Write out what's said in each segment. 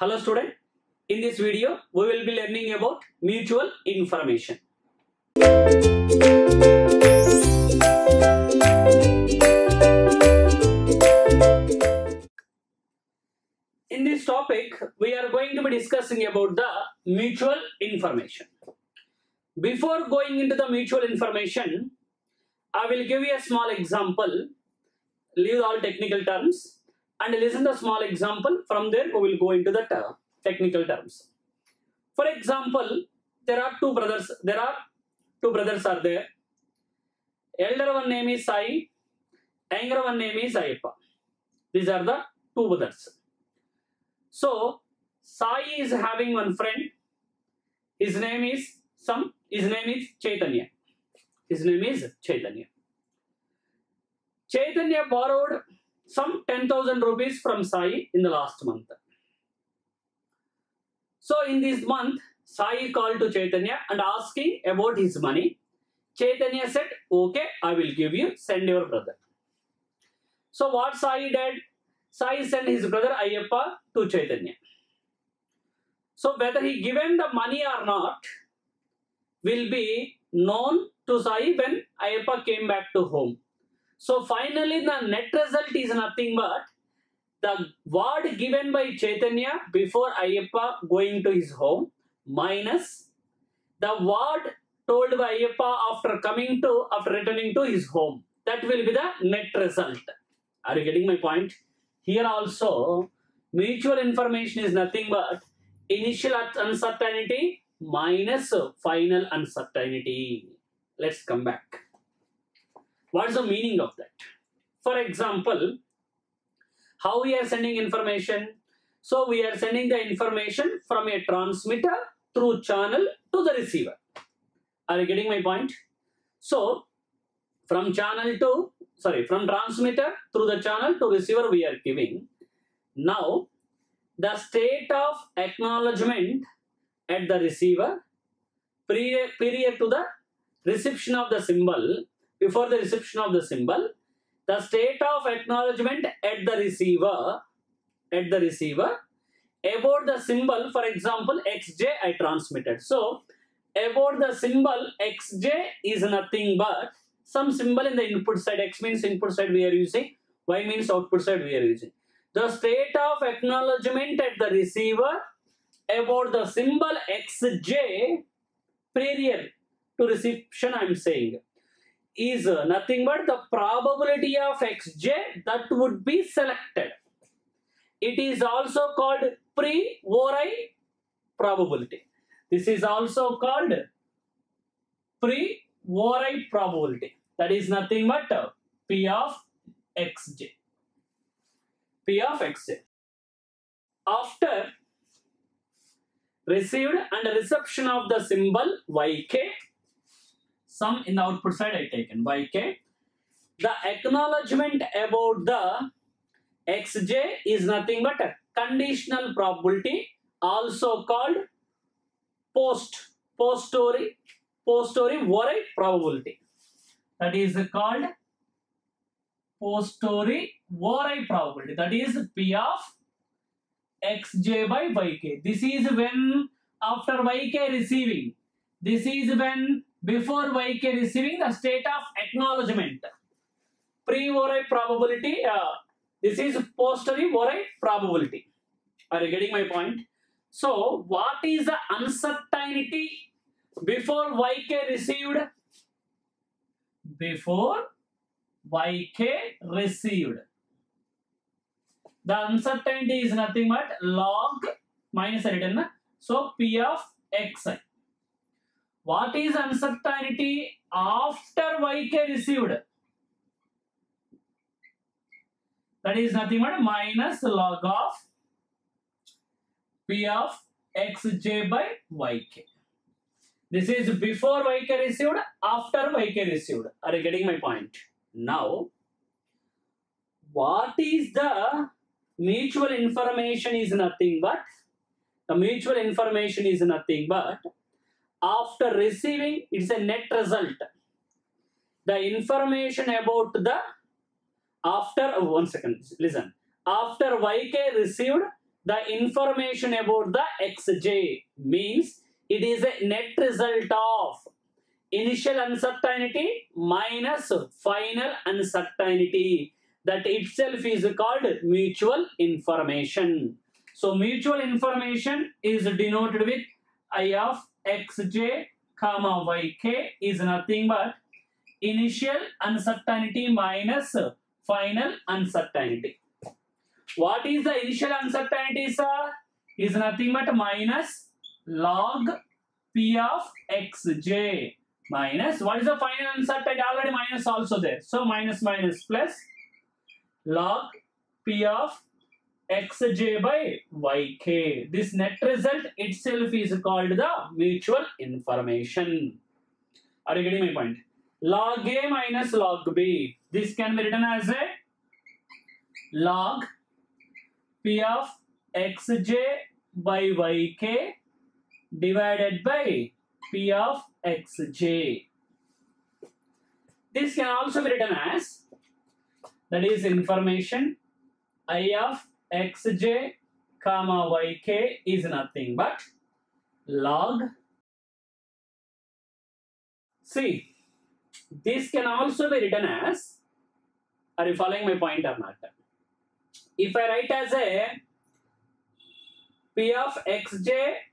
Hello student, in this video we will be learning about mutual information. In this topic we are going to be discussing about the mutual information. Before going into the mutual information, I will give you a small example, leave all technical terms and listen to the small example. From there we will go into the technical terms. For example, there are two brothers are there. Elder one name is Sai, younger one name is Ayappa. These are the two brothers. So Sai is having one friend. His name is Chaitanya. His name is Chaitanya. Chaitanya borrowed some 10,000 rupees from Sai in the last month. So in this month, Sai called to Chaitanya and asking about his money. Chaitanya said, okay, I will give you, send your brother. So what Sai did? Sai sent his brother Ayappa to Chaitanya. So whether he given the money or not will be known to Sai when Ayappa came back to home. So finally the net result is nothing but the word given by Chaitanya before Ayappa going to his home minus the word told by Ayappa after returning to his home. That will be the net result. Are you getting my point? Here also mutual information is nothing but initial uncertainty minus final uncertainty. Let's come back. What is the meaning of that? For example, how we are sending information? So we are sending the information from a transmitter through channel to the receiver. Are you getting my point? So from transmitter through the channel to receiver we are giving. Now the state of acknowledgement at the receiver prior to the reception of the symbol. Before the reception of the symbol, the state of acknowledgement at the receiver about the symbol, for example xj I transmitted. So about the symbol xj is nothing but some symbol in the input side. X means input side we are using, y means output side we are using. The state of acknowledgement at the receiver about the symbol xj prior to reception I am saying is nothing but the probability of xj that would be selected. It is also called priori probability. This is also called priori probability. That is nothing but P of xj. P of xj. After received and reception of the symbol yk, some in the output side I taken yk, the acknowledgement about the xj is nothing but a conditional probability, also called posteriori probability. That is called posteriori probability. That is P of xj by yk. This is when after yk receiving. This is when before yk receiving the state of acknowledgement. Priori probability. This is posteriori probability. Are you getting my point? So what is the uncertainty before yk received? Before yk received, the uncertainty is nothing but log minus written. So P of xi. What is uncertainty after yk received? That is nothing but minus log of P of xj by yk. This is before yk received, after yk received. Are you getting my point? Now, what is the mutual information is nothing but, the mutual information is nothing but after receiving, it's a net result. The information about the after, one second, listen. After yk received the information about the xj means it is a net result of initial uncertainty minus final uncertainty. That itself is called mutual information. So mutual information is denoted with I of xj comma yk is nothing but initial uncertainty minus final uncertainty. What is the initial uncertainty, sir? Is nothing but minus log p of xj minus, what is the final uncertainty? Already minus also there. So minus minus plus log p of xj by yk. This net result itself is called the mutual information. Are you getting my point? Log a minus log b. This can be written as a log p of xj by yk divided by p of xj. This can also be written as, that is information I of xj comma yk is nothing but log. See, this can also be written as, are you following my point or not? If I write as a p of xj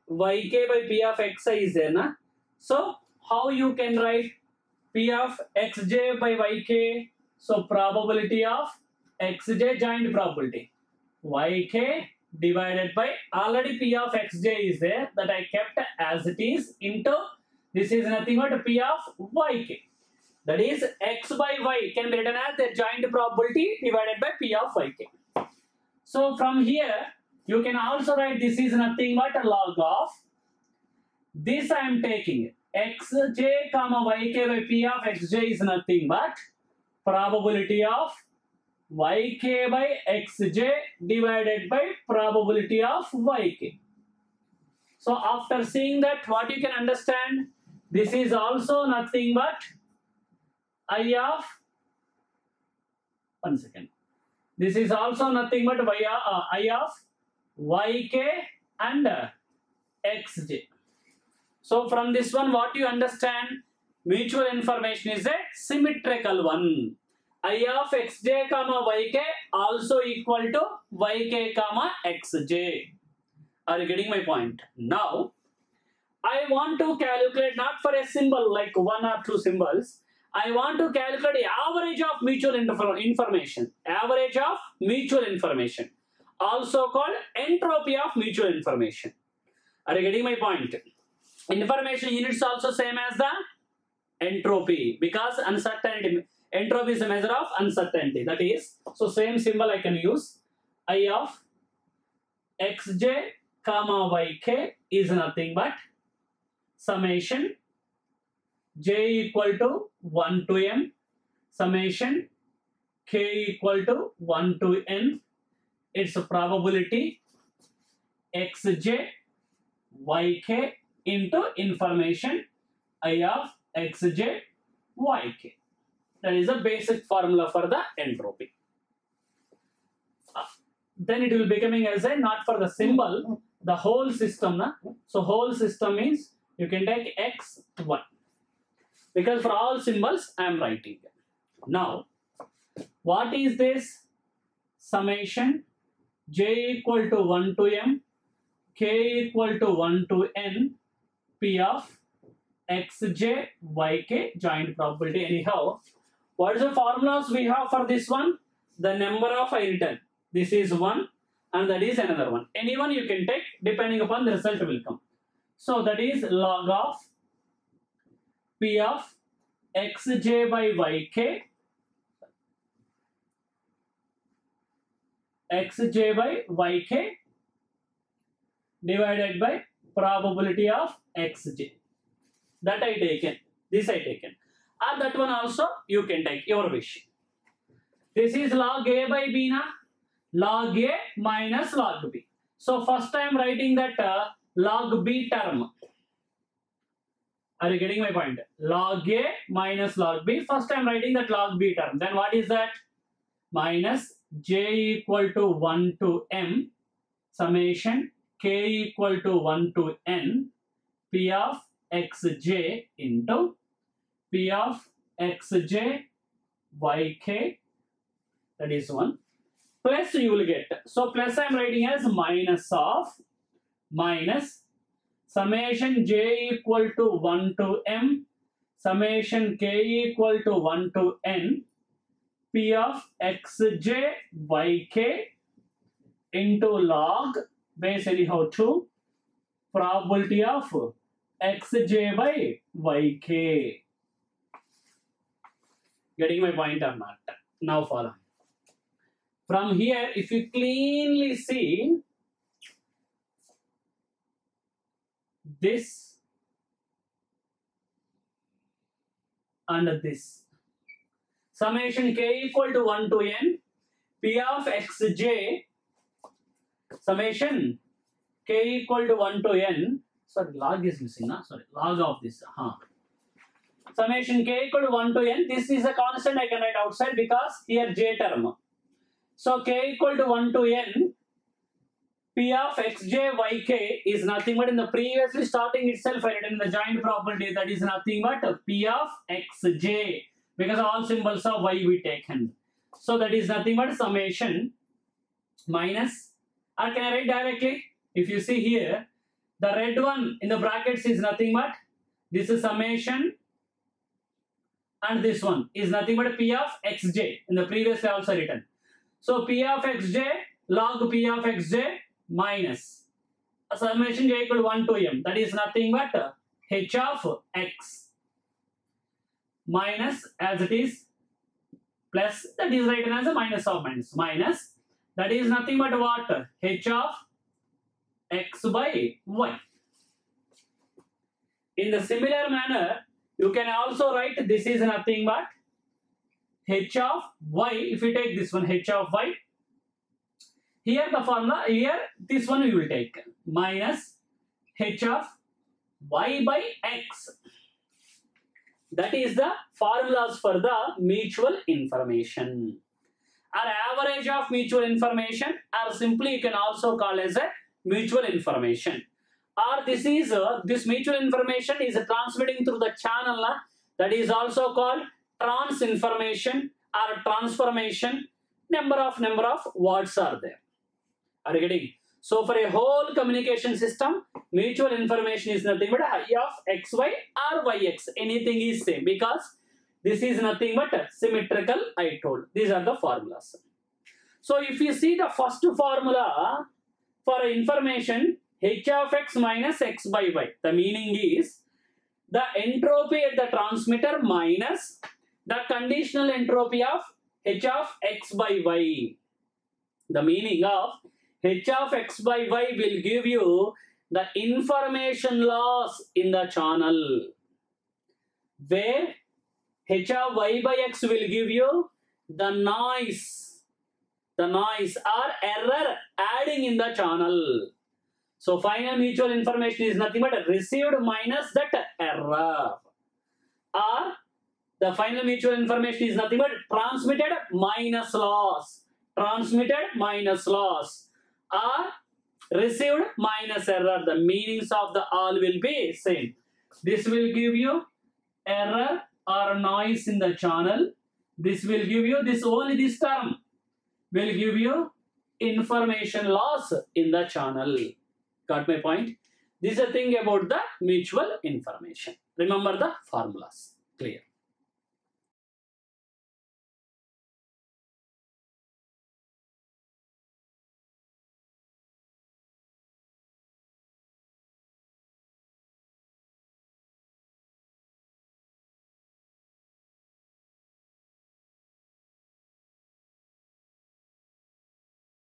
yk by p of xi is there, na? So how you can write p of xj by yk? So probability of xj joint probability yk divided by, already p of xj is there, that I kept as it is, into this is nothing but p of yk. That is x by y can be written as the joint probability divided by p of yk. So from here you can also write this is nothing but a log of this. I am taking xj comma yk by p of xj is nothing but probability of yk by xj divided by probability of yk. So after seeing that, what you can understand, this is also nothing but I of, one second, this is also nothing but I of yk and xj. So from this one, what you understand, mutual information is a symmetrical one. I of xj comma yk also equal to yk comma xj. Are you getting my point? Now I want to calculate not for a symbol like one or two symbols. I want to calculate the average of mutual information. Average of mutual information, also called entropy of mutual information. Are you getting my point? Information units also same as the entropy, because uncertainty, entropy is a measure of uncertainty. That is, so same symbol I can use. I of xj comma yk is nothing but summation j equal to 1 to m summation k equal to 1 to n. Its probability xj yk into information I of xj yk. That is the basic formula for the entropy. Then it will becoming as a, not for the symbol, the whole system. Na? So whole system means you can take x1, because for all symbols I am writing. Now what is this? Summation j equal to 1 to m k equal to 1 to n p of xj yk joint probability. Anyhow, what is the formulas we have for this one? The number of I written, this is one and that is another one. Any one you can take depending upon the result will come. So that is log of p of xj by yk xj by yk divided by probability of xj. That I taken, this I taken, and that one also you can take, your wish. This is log a by b, na? Log a minus log b. So first I am writing that log b term. Are you getting my point? Log a minus log b. First I am writing that log b term. Then what is that? Minus j equal to 1 to m summation k equal to 1 to n p of xj into p of xj yk, that is 1, plus you will get, so plus I am writing as minus summation j equal to 1 to m summation k equal to 1 to n p of xj yk into log base anyhow 2 probability of xj by yk. Getting my point or not? Now follow. From here, if you cleanly see this and this, summation k equal to 1 to n p of xj, summation k equal to 1 to n, sorry, log is missing, no? Sorry, log of this, summation k equal to 1 to n, this is a constant I can write outside because here j term. So k equal to 1 to n, p of xj yk is nothing but in the previously starting itself I written in the joint property, that is nothing but p of xj, because all symbols of y we taken. So that is nothing but summation minus, or can I write directly? If you see here, the red one in the brackets is nothing but, this is summation, and this one is nothing but p of xj, in the previously also written. So p of xj log p of xj minus summation j equal to 1 to m, that is nothing but h of x minus as it is plus, that is written as a minus of minus, that is nothing but what? H of x by y. In the similar manner, you can also write this is nothing but h of y. If you take this one, h of y, here the formula, here this one we will take minus h of y by x. That is the formulas for the mutual information, or average of mutual information, or simply you can also call as a mutual information. Or this is this mutual information is transmitting through the channel, that is also called trans information or transformation. Number of words are there. Are you getting? So for a whole communication system, mutual information is nothing but I of xy or yx. Anything is same because this is nothing but symmetrical, I told. These are the formulas. So if you see the first formula for information, h of x minus x by y. The meaning is the entropy at the transmitter minus the conditional entropy of h of x by y. The meaning of h of x by y will give you the information loss in the channel, where h of y by x will give you the noise or error adding in the channel. So final mutual information is nothing but received minus that error, or the final mutual information is nothing but transmitted minus loss, or received minus error. The meanings of the all will be same. This will give you error or noise in the channel. This will give you this, only this term will give you information loss in the channel. Got my point? This is a thing about the mutual information. Remember the formulas. Clear?